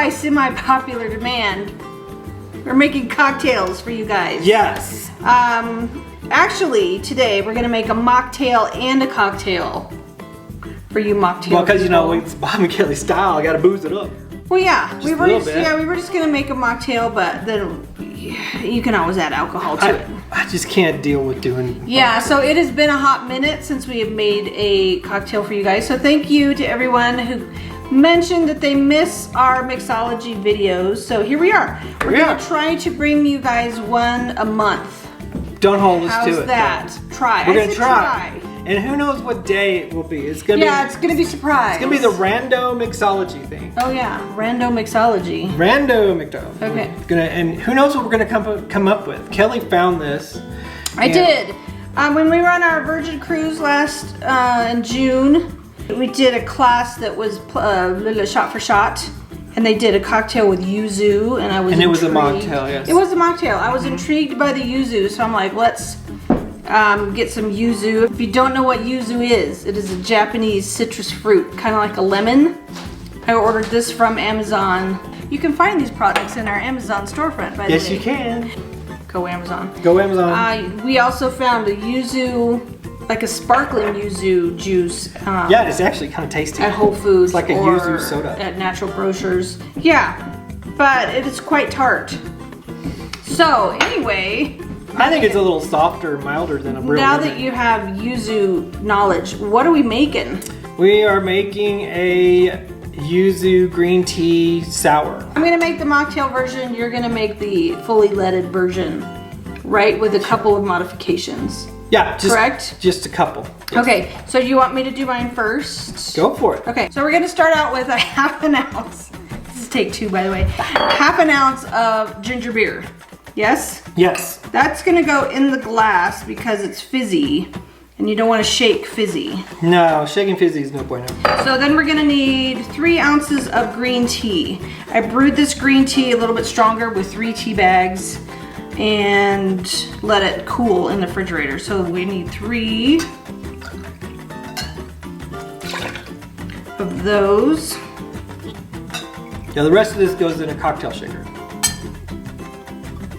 by semi-popular demand, we're making cocktails for you guys. Yes. Actually, today we're gonna make a mocktail and a cocktail for you mocktail. Well, because you know it's Bob and Kelly style, I gotta booze it up. Well, yeah, we were bit. just gonna make a mocktail, but then you can always add alcohol to it. I just can't deal with doing. Yeah, so it has been a hot minute since we have made a cocktail for you guys. So thank you to everyone who mentioned that they miss our mixology videos. So here we are. We're gonna try to bring you guys one a month. Don't hold us to it. How's that? Try. We're gonna try. And who knows what day it will be? It's gonna be. Yeah, it's gonna be surprise. It's gonna be the rando mixology thing. Oh yeah, rando mixology. Rando mixology. Okay. And who knows what we're gonna come up with? Kelly found this. I did. When we were on our Virgin cruise last in June, we did a class that was shot for shot, and they did a cocktail with yuzu, and I was. And it was a intrigued. mocktail, yes. It was a mocktail. I was intrigued by the yuzu, so I'm like, let's get some yuzu. If you don't know what yuzu is, it is a Japanese citrus fruit, kind of like a lemon. I ordered this from Amazon. You can find these products in our Amazon storefront, by the way. Yes, you can. Go Amazon. Go Amazon. We also found a yuzu, like a sparkling yuzu juice. Yeah, it's actually kind of tasty. At Whole Foods. It's like a yuzu soda. At Natural Grocers. Yeah, but it is quite tart. So anyway. I think it's a little softer, milder than a real Now lemon. that you have yuzu knowledge, what are we making? We are making a Yuzu Green Tea Sour. I'm gonna make the mocktail version. You're gonna make the fully leaded version, right? With a couple of modifications. Yeah, correct? Just a couple. Yes. Okay, so you want me to do mine first? Go for it. Okay, so we're gonna start out with a half an ounce. This is take 2, by the way. Half an ounce of ginger beer. Yes? Yes. That's gonna go in the glass because it's fizzy, and you don't want to shake fizzy. No, shaking fizzy is no bueno. So then we're gonna need 3 ounces of green tea. I brewed this green tea a little bit stronger with 3 tea bags and let it cool in the refrigerator. So we need 3 of those. Yeah, the rest of this goes in a cocktail shaker.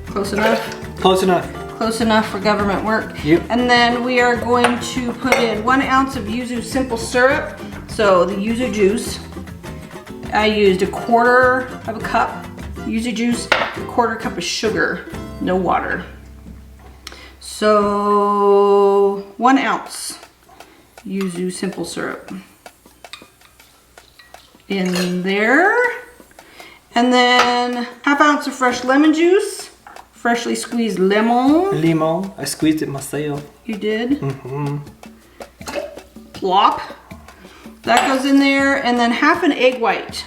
Close enough? Close enough. Close enough for government work. Yep. And then we are going to put in 1 ounce of yuzu simple syrup. So the yuzu juice. I used 1/4 of a cup yuzu juice, 1/4 cup of sugar, no water. So 1 ounce yuzu simple syrup in there. And then 1/2 ounce of fresh lemon juice. Freshly squeezed lemon. Limon. I squeezed it myself. You did? Mm-hmm. Plop. That goes in there. And then 1/2 an egg white.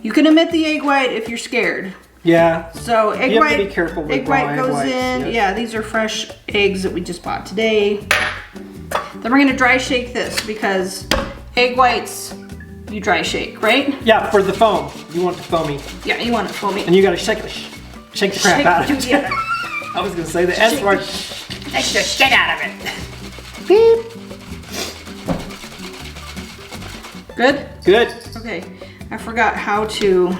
You can omit the egg white if you're scared. Yeah. So egg you white. have to be careful with egg white raw goes egg whites, in. yes. Yeah, these are fresh eggs that we just bought today. Then we're gonna dry shake this because egg whites, you dry shake, right? Yeah, for the foam. You want it foamy. Yeah, you want it foamy. And you gotta shake it. Shake the crap out of it. Yeah. I was gonna say the S word. Take the shit out of it. Beep. Good? Good. Okay, I forgot how to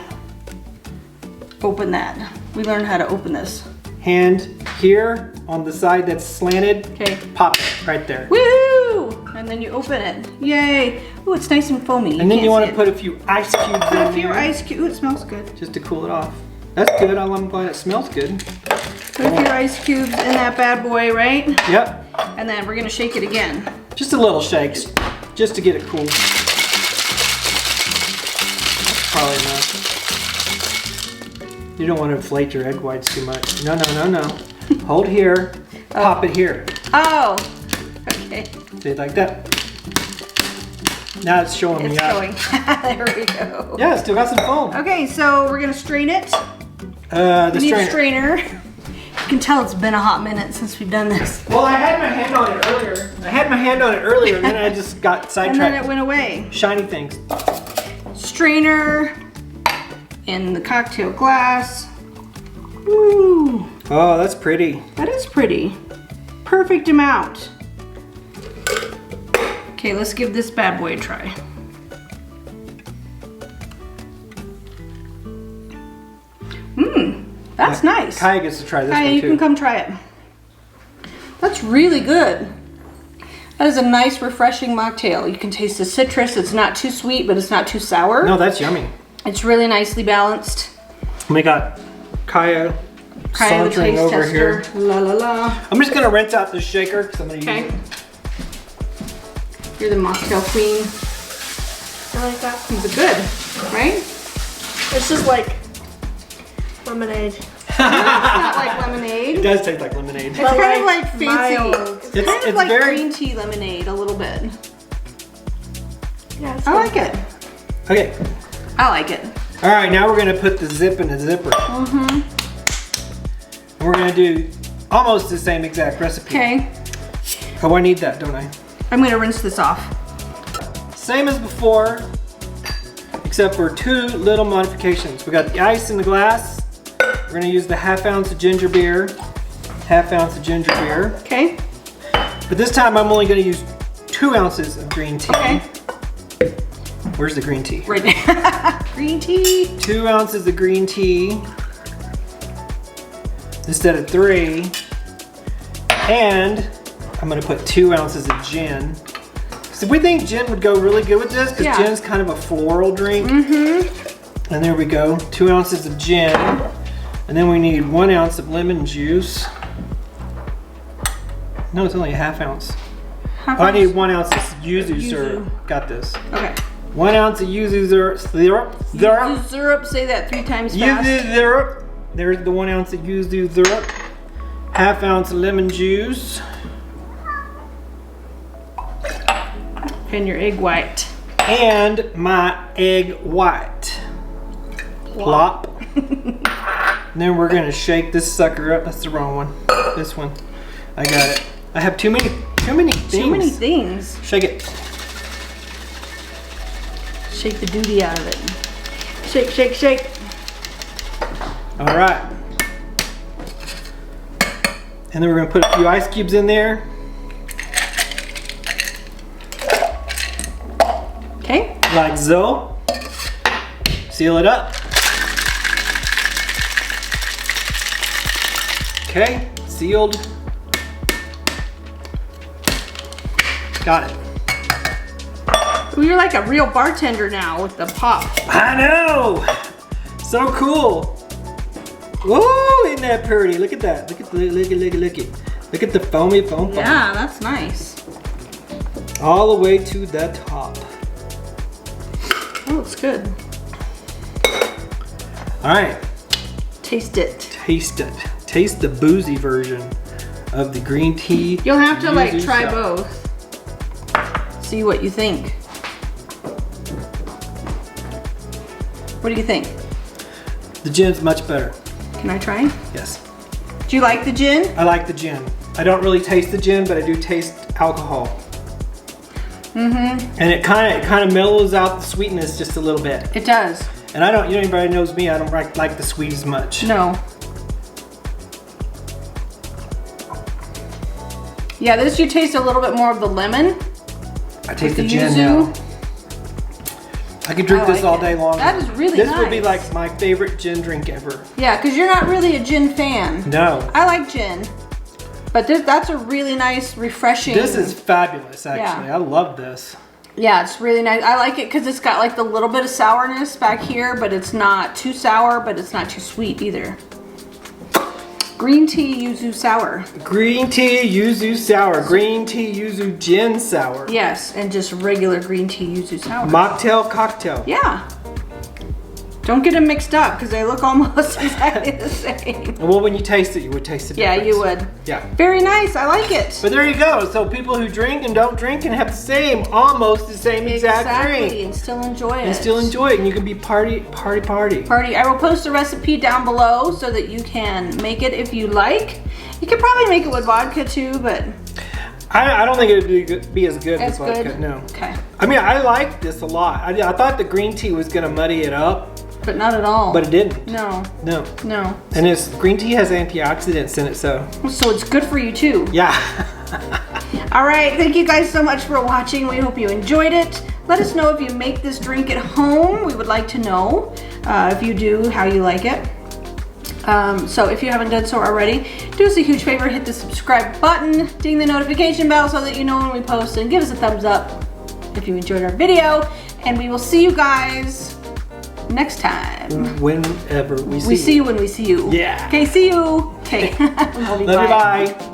open that. We learned how to open this. Hand here on the side that's slanted. Okay. Pop it right there. Woo! And then you open it. Yay! Ooh, it's nice and foamy. And then you want to put a few ice cubes in there. a few ice cubes. Ooh, it smells good. Just to cool it off. That's good. I'm glad it smells good. Put a few ice cubes in that bad boy, right? Yep. And then we're gonna shake it again. Just a little shakes, just to get it cool. That's probably enough. You don't want to inflate your egg whites too much. No, no, no, no. Hold here. Pop it here. Oh, okay. See, like that. Now it's showing me It's up. going. There we go. Yeah, it's still got some foam. Okay, so we're gonna strain it. The We need a strainer. strainer. You can tell it's been a hot minute since we've done this. Well, I had my hand on it earlier. And then I just got And sidetracked. then it went away. Shiny things. Strainer in the cocktail glass. Woo! Oh, that's pretty. That is pretty. Perfect amount. Okay, let's give this bad boy a try. That's nice. Kaya gets to try this Kaya, one you too. can come try it. That's really good. That is a nice, refreshing mocktail. You can taste the citrus. It's not too sweet, but it's not too sour. No, that's yummy. It's really nicely balanced. We got Kaya The sauntering taste over tester. here. La la la. I'm just gonna rinse out this shaker because I'm gonna Okay. use it. You're the mocktail queen. I like that. These are good, right? This is like lemonade. It's not like It lemonade. does taste like lemonade. It's kind of like fancy. mild. It's kind of It's like very- green tea lemonade a little bit. Yeah, it's I good. like it. Okay. I like it. All right, now we're gonna put the zip in the zipper. And we're gonna do almost the same exact recipe. Okay. Oh, I need that, don't I? I'm going to rinse this off. Same as before, except for 2 little modifications. We got the ice in the glass. We're gonna use the 1/2 ounce of ginger beer. 1/2 ounce of ginger beer. Okay. But this time I'm only gonna use 2 ounces of green tea. Okay. Where's the green tea? Right there. Green tea. 2 ounces of green tea instead of 3. And I'm gonna put 2 ounces of gin. So we think gin would go really good with this because Yeah. gin's kind of a floral drink. And there we go, 2 ounces of gin. And then we need 1 ounce of lemon juice. No, it's only a 1/2 ounce. Oh, I need 1 ounce of yuzu syrup. Got this. Okay. 1 ounce of yuzu syrup. Yuzu syrup. Say that 3 times fast. Yuzu syrup. There's the 1 ounce of yuzu syrup. 1/2 ounce of lemon juice. And your egg white. And my egg white. Plop. And then we're gonna shake this sucker up. That's the wrong one. This one. I got it. I have too many things. Too many things. Shake it. Shake the duty out of it. Shake, shake, shake. All right. And then we're gonna put a few ice cubes in there. Okay. Like so. Seal it up. Okay, sealed. Got it. Ooh, you're like a real bartender now with the pop. I know! So cool. Whoa, isn't that pretty? Look at that. Look at the foamy foam. Yeah, that's nice. All the way to the top. That looks good. All right, Taste it. taste it. Taste the boozy version of the green tea. You'll have to like yuzu try sour. both. See what you think. What do you think? The gin's much better. Can I try? Yes. Do you like the gin? I like the gin. I don't really taste the gin, but I do taste alcohol. And it kind of mellows out the sweetness just a little bit. It does. And I don't, anybody knows me, I don't like the sweet as much. No. Yeah, this you taste a little bit more of the lemon. I taste the the gin yuzu. now. I could drink I this like all it. day long. That is really This would be nice. like my favorite gin drink ever. Yeah, because you're not really a gin fan. No. I like gin. But that's a really nice, refreshing. This is fabulous, actually. Yeah. I love this. Yeah, it's really nice. I like it because it's got like the little bit of sourness back here, but it's not too sour, but it's not too sweet either. Green tea yuzu sour. Green tea yuzu sour. Green tea yuzu gin sour. Yes, and just regular green tea yuzu sour. Mocktail cocktail. Yeah. Don't get them mixed up because they look almost exactly the same. Well, when you taste it, you would taste the Yeah, difference. you would. Yeah. Very nice. I like it. But there you go. So people who drink and don't drink can have the same, almost the same exact drink. And still enjoy it. And still enjoy it. And you can be party. Party. I will post a recipe down below so that you can make it if you like. You could probably make it with vodka too, but I don't think it would be as good it's with vodka. good. No. Okay. I mean, I like this a lot. I thought the green tea was going to muddy it up, But not at all. but it didn't. No. No. No. And green tea has antioxidants in it, so So it's good for you too. yeah. All right. Thank you guys so much for watching. We hope you enjoyed it. Let us know if you make this drink at home. We would like to know if you do, how you like it. So if you haven't done so already, do us a huge favor, hit the subscribe button, ding the notification bell so that you know when we post, and give us a thumbs up if you enjoyed our video. And we will see you guys next time. Whenever we see you. We see you when we see you. Yeah. Okay, see you. Okay. Love you, bye.